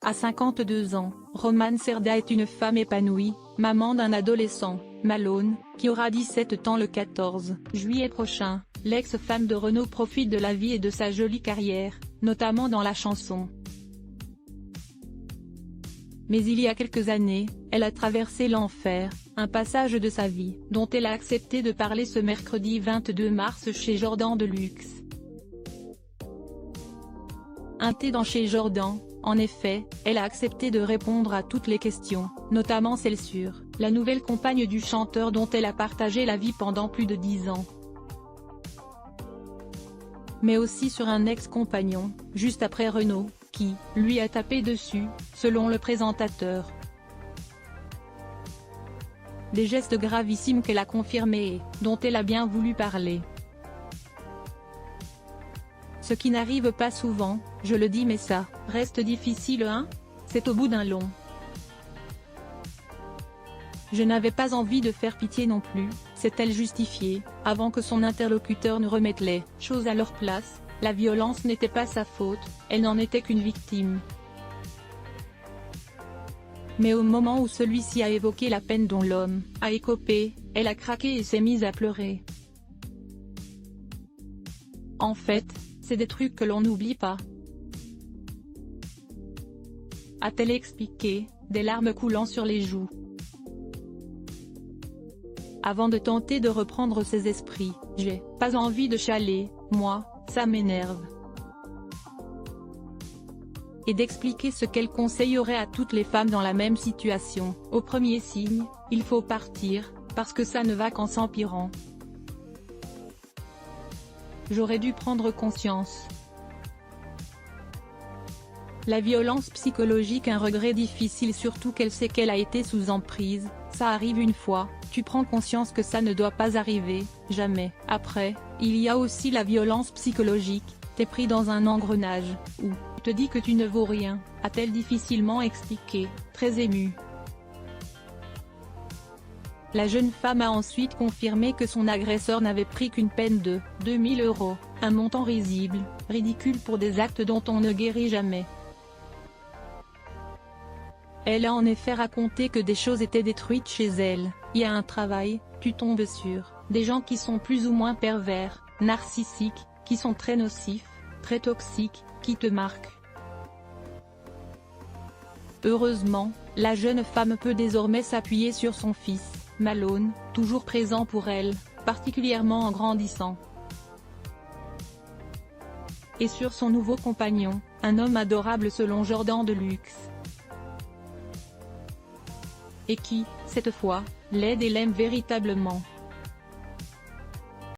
À 52 ans, Romane Cerda est une femme épanouie, maman d'un adolescent, Malone, qui aura 17 ans le 14 juillet prochain. L'ex-femme de Renaud profite de la vie et de sa jolie carrière, notamment dans la chanson. Mais il y a quelques années, elle a traversé l'enfer, un passage de sa vie, dont elle a accepté de parler ce mercredi 22 mars chez Jordan Deluxe. Invitée dans Chez Jordan, en effet, elle a accepté de répondre à toutes les questions, notamment celle sur la nouvelle compagne du chanteur dont elle a partagé la vie pendant plus de 10 ans. Mais aussi sur un ex-compagnon, juste après Renaud, qui, lui a tapé dessus, selon le présentateur. Des gestes gravissimes qu'elle a confirmés et dont elle a bien voulu parler. Ce qui n'arrive pas souvent, je le dis mais ça reste difficile hein. C'est au bout d'un long. Je n'avais pas envie de faire pitié non plus, s'est-elle justifiée, avant que son interlocuteur ne remette les choses à leur place. La violence n'était pas sa faute, elle n'en était qu'une victime. Mais au moment où celui-ci a évoqué la peine dont l'homme a écopé, elle a craqué et s'est mise à pleurer. En fait, c'est des trucs que l'on n'oublie pas, a-t-elle expliqué, des larmes coulant sur les joues. Avant de tenter de reprendre ses esprits, j'ai pas envie de chialer, moi, ça m'énerve. Et d'expliquer ce qu'elle conseillerait à toutes les femmes dans la même situation. Au premier signe, il faut partir, parce que ça ne va qu'en s'empirant. J'aurais dû prendre conscience. La violence psychologique, un regret difficile, surtout qu'elle sait qu'elle a été sous emprise, ça arrive une fois, tu prends conscience que ça ne doit pas arriver, jamais. Après, il y a aussi la violence psychologique, t'es pris dans un engrenage, où tu te dis que tu ne vaux rien, a-t-elle difficilement expliqué, très émue. La jeune femme a ensuite confirmé que son agresseur n'avait pris qu'une peine de 2000 €, un montant risible, ridicule pour des actes dont on ne guérit jamais. Elle a en effet raconté que des choses étaient détruites chez elle. Il y a un travail, tu tombes sur des gens qui sont plus ou moins pervers, narcissiques, qui sont très nocifs, très toxiques, qui te marquent. Heureusement, la jeune femme peut désormais s'appuyer sur son fils, Malone, toujours présent pour elle, particulièrement en grandissant. Et sur son nouveau compagnon, un homme adorable selon Jordan Deluxe. Et qui, cette fois, l'aide et l'aime véritablement.